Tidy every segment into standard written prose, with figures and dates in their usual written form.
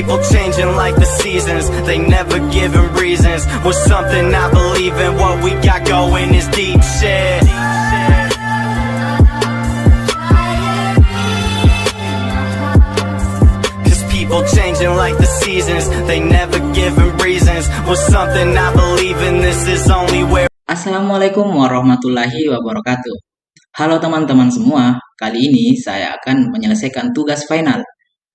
people changing like the seasons, they never giving reasons. Was something I believe in, what we got going is deep shit. Cause people changing like the seasons, they never giving reasons. Was something I believe in, this is only where. Assalamualaikum warahmatullahi wabarakatuh. Halo teman-teman semua, kali ini saya akan menyelesaikan tugas final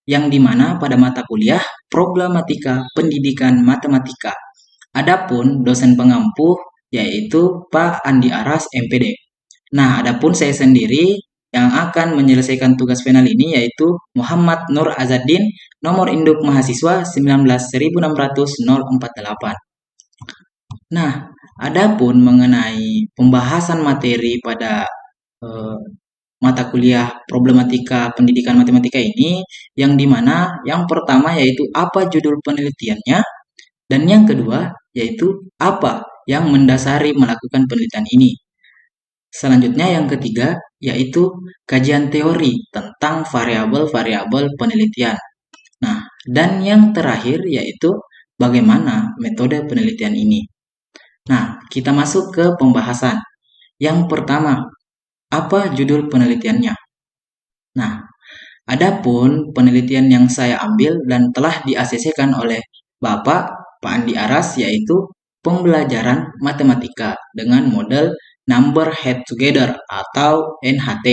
yang dimana pada mata kuliah problematika pendidikan matematika. Adapun dosen pengampu yaitu Pak Andi Aras MPD. Nah, adapun saya sendiri yang akan menyelesaikan tugas final ini yaitu Muhammad Nur Azadin, nomor induk mahasiswa 19.600.048. Nah, adapun mengenai pembahasan materi pada mata kuliah problematika pendidikan matematika ini, yang dimana yang pertama yaitu apa judul penelitiannya, dan yang kedua yaitu apa yang mendasari melakukan penelitian ini. Selanjutnya yang ketiga yaitu kajian teori tentang variabel-variabel penelitian. Nah, dan yang terakhir yaitu bagaimana metode penelitian ini. Nah, kita masuk ke pembahasan. Yang pertama, apa judul penelitiannya? Nah, adapun penelitian yang saya ambil dan telah di-ACC-kan oleh Bapak Pak Andi Aras yaitu pembelajaran matematika dengan model Number Head Together atau NHT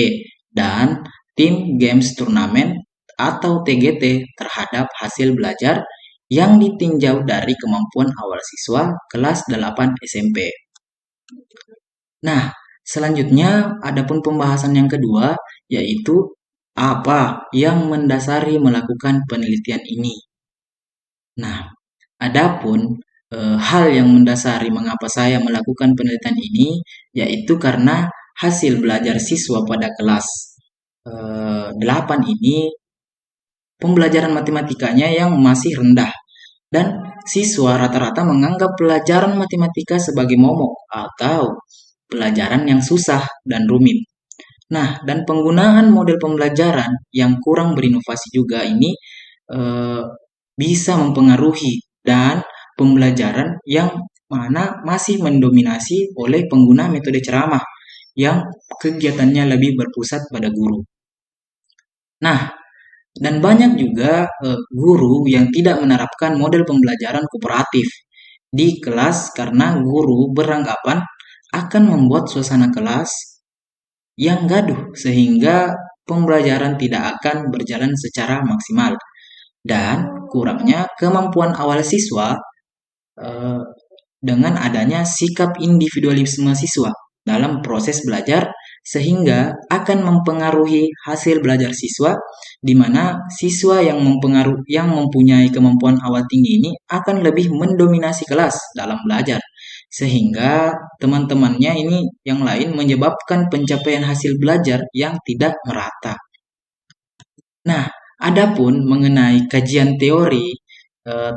dan Team Games Turnamen atau TGT terhadap hasil belajar yang ditinjau dari kemampuan awal siswa kelas 8 SMP. Nah, selanjutnya adapun pembahasan yang kedua yaitu apa yang mendasari melakukan penelitian ini. Nah, adapun hal yang mendasari mengapa saya melakukan penelitian ini yaitu karena hasil belajar siswa pada kelas 8 ini pembelajaran matematikanya yang masih rendah dan siswa rata-rata menganggap pelajaran matematika sebagai momok atau pelajaran yang susah dan rumit. Nah, dan penggunaan model pembelajaran yang kurang berinovasi juga ini bisa mempengaruhi dan pembelajaran yang mana masih mendominasi oleh pengguna metode ceramah yang kegiatannya lebih berpusat pada guru. Nah, dan banyak juga guru yang tidak menerapkan model pembelajaran kooperatif di kelas karena guru beranggapan akan membuat suasana kelas yang gaduh sehingga pembelajaran tidak akan berjalan secara maksimal dan kurangnya kemampuan awal siswa dengan adanya sikap individualisme siswa dalam proses belajar sehingga akan mempengaruhi hasil belajar siswa di mana siswa yang mempunyai kemampuan awal tinggi ini akan lebih mendominasi kelas dalam belajar sehingga teman-temannya ini yang lain menyebabkan pencapaian hasil belajar yang tidak merata. Nah, adapun mengenai kajian teori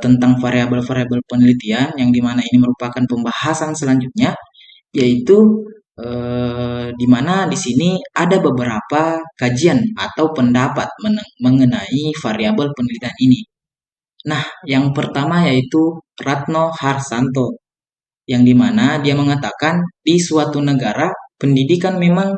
tentang variabel-variabel penelitian yang dimana ini merupakan pembahasan selanjutnya yaitu di mana di sini ada beberapa kajian atau pendapat mengenai variabel penelitian ini. Nah, yang pertama yaitu Ratno Harsanto, yang dimana dia mengatakan di suatu negara pendidikan memang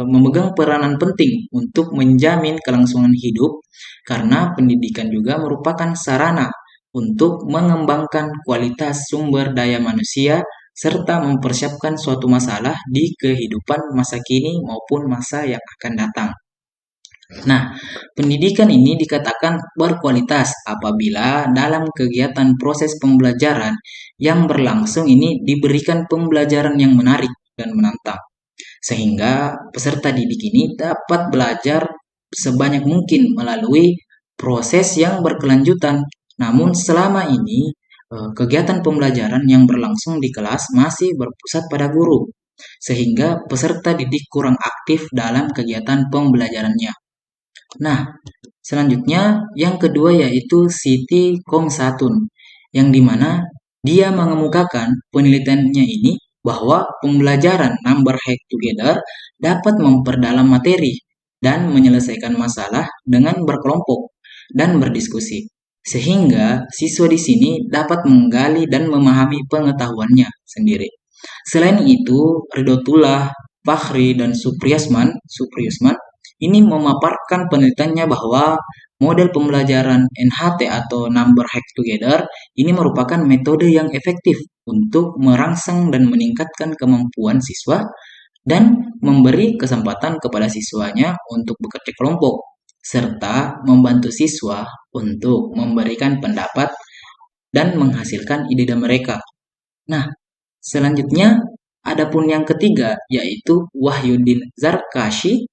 memegang peranan penting untuk menjamin kelangsungan hidup karena pendidikan juga merupakan sarana untuk mengembangkan kualitas sumber daya manusia serta mempersiapkan suatu masalah di kehidupan masa kini maupun masa yang akan datang. Nah, pendidikan ini dikatakan berkualitas apabila dalam kegiatan proses pembelajaran yang berlangsung ini diberikan pembelajaran yang menarik dan menantang. Sehingga peserta didik ini dapat belajar sebanyak mungkin melalui proses yang berkelanjutan. Namun selama ini kegiatan pembelajaran yang berlangsung di kelas masih berpusat pada guru, sehingga peserta didik kurang aktif dalam kegiatan pembelajarannya. Nah, selanjutnya yang kedua yaitu Siti Komsatun, yang dimana dia mengemukakan penelitiannya ini bahwa pembelajaran Number Head Together dapat memperdalam materi dan menyelesaikan masalah dengan berkelompok dan berdiskusi. sehingga siswa di sini dapat menggali dan memahami pengetahuannya sendiri. Selain itu, Ridotullah, Fakhri, dan Supriyusman ini memaparkan penelitiannya bahwa model pembelajaran NHT atau Number Hack Together ini merupakan metode yang efektif untuk merangsang dan meningkatkan kemampuan siswa dan memberi kesempatan kepada siswanya untuk bekerja kelompok, serta membantu siswa untuk memberikan pendapat dan menghasilkan ide mereka. Nah, selanjutnya, adapun yang ketiga yaitu Wahyuddin Zarkashi,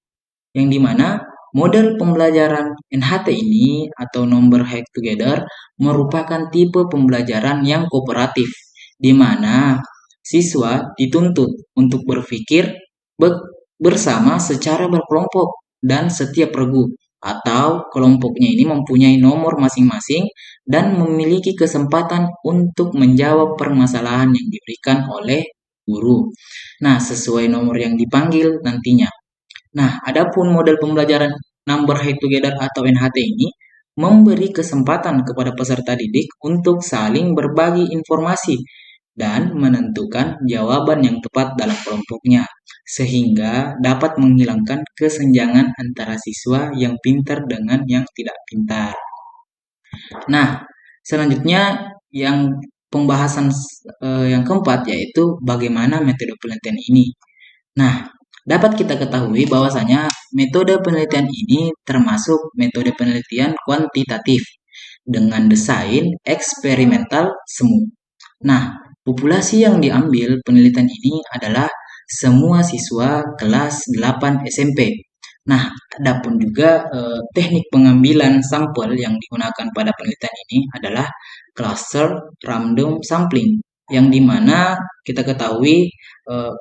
yang dimana model pembelajaran NHT ini atau Number Hack Together merupakan tipe pembelajaran yang kooperatif, di mana siswa dituntut untuk berpikir bersama secara berkelompok dan setiap regu atau kelompoknya ini mempunyai nomor masing-masing dan memiliki kesempatan untuk menjawab permasalahan yang diberikan oleh guru. Nah, sesuai nomor yang dipanggil nantinya. Nah, adapun model pembelajaran Number Hack Together atau NHT ini memberi kesempatan kepada peserta didik untuk saling berbagi informasi dan menentukan jawaban yang tepat dalam kelompoknya, sehingga dapat menghilangkan kesenjangan antara siswa yang pintar dengan yang tidak pintar. Nah, selanjutnya yang pembahasan yang keempat yaitu bagaimana metode penelitian ini. Nah, dapat kita ketahui bahwasanya metode penelitian ini termasuk metode penelitian kuantitatif dengan desain eksperimental semu. Nah, populasi yang diambil penelitian ini adalah semua siswa kelas 8 SMP. Nah, adapun juga teknik pengambilan sampel yang digunakan pada penelitian ini adalah cluster random sampling, yang dimana kita ketahui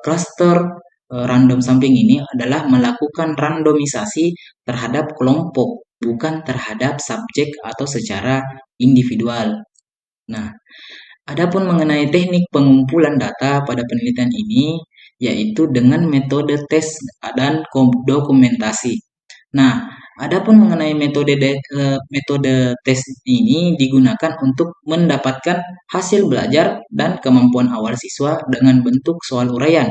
cluster random sampling ini adalah melakukan randomisasi terhadap kelompok, bukan terhadap subjek atau secara individual. Nah, adapun mengenai teknik pengumpulan data pada penelitian ini, yaitu dengan metode tes dan dokumentasi. Nah, adapun mengenai metode tes ini digunakan untuk mendapatkan hasil belajar dan kemampuan awal siswa dengan bentuk soal uraian.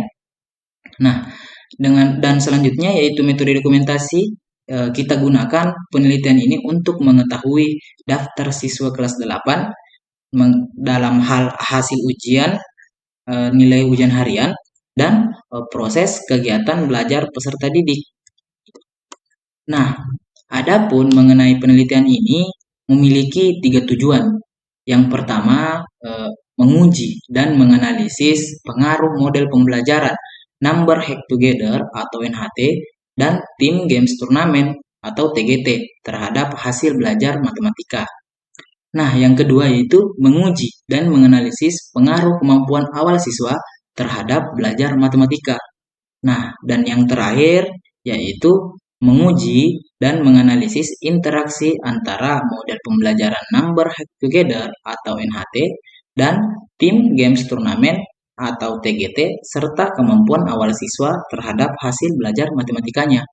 Nah, dan selanjutnya yaitu metode dokumentasi, kita gunakan penelitian ini untuk mengetahui daftar siswa kelas 8 dalam hal hasil ujian, nilai ujian harian, dan proses kegiatan belajar peserta didik. Nah, adapun mengenai penelitian ini memiliki 3 tujuan. Yang pertama, menguji dan menganalisis pengaruh model pembelajaran Number Hack Together atau NHT dan Team Games Turnamen atau TGT terhadap hasil belajar matematika. Nah, yang kedua yaitu menguji dan menganalisis pengaruh kemampuan awal siswa terhadap belajar matematika. Nah, dan yang terakhir yaitu menguji dan menganalisis interaksi antara model pembelajaran Number Hack Together atau NHT dan Team Games Turnamen atau TGT serta kemampuan awal siswa terhadap hasil belajar matematikanya.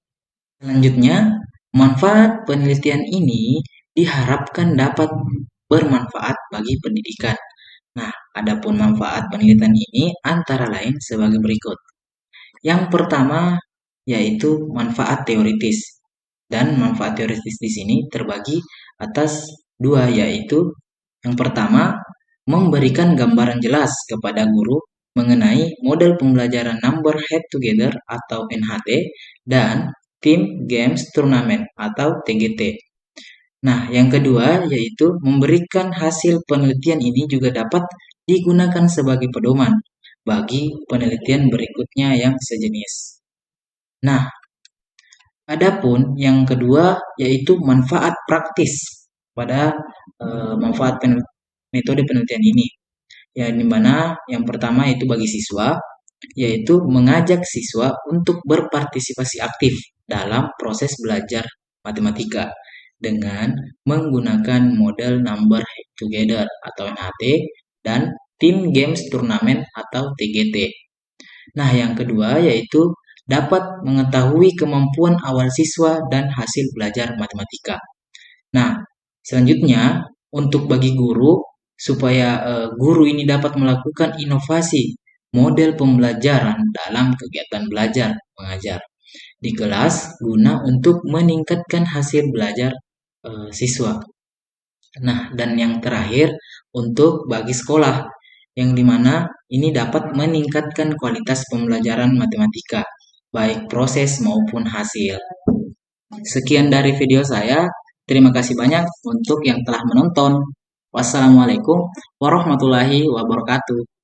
Selanjutnya, manfaat penelitian ini diharapkan dapat bermanfaat bagi pendidikan. Nah, adapun manfaat penelitian ini antara lain sebagai berikut. Yang pertama yaitu manfaat teoritis. Dan manfaat teoritis di sini terbagi atas dua, yaitu yang pertama memberikan gambaran jelas kepada guru mengenai model pembelajaran Number Hack Together atau NHT dan Team Games Turnamen atau TGT. Nah, yang kedua yaitu memberikan hasil penelitian ini juga dapat digunakan sebagai pedoman bagi penelitian berikutnya yang sejenis. Nah, adapun yang kedua yaitu manfaat praktis pada manfaat metode penelitian ini. Ya, di mana yang pertama yaitu bagi siswa, yaitu mengajak siswa untuk berpartisipasi aktif dalam proses belajar matematika dengan menggunakan model Number Hack Together atau NHT dan Team Games Turnamen atau TGT. Nah, yang kedua yaitu dapat mengetahui kemampuan awal siswa dan hasil belajar matematika. Nah, selanjutnya untuk bagi guru supaya guru ini dapat melakukan inovasi model pembelajaran dalam kegiatan belajar mengajar di kelas guna untuk meningkatkan hasil belajar siswa. Nah, dan yang terakhir untuk bagi sekolah yang dimana ini dapat meningkatkan kualitas pembelajaran matematika, baik proses maupun hasil. Sekian dari video saya. Terima kasih banyak untuk yang telah menonton. Wassalamualaikum warahmatullahi wabarakatuh.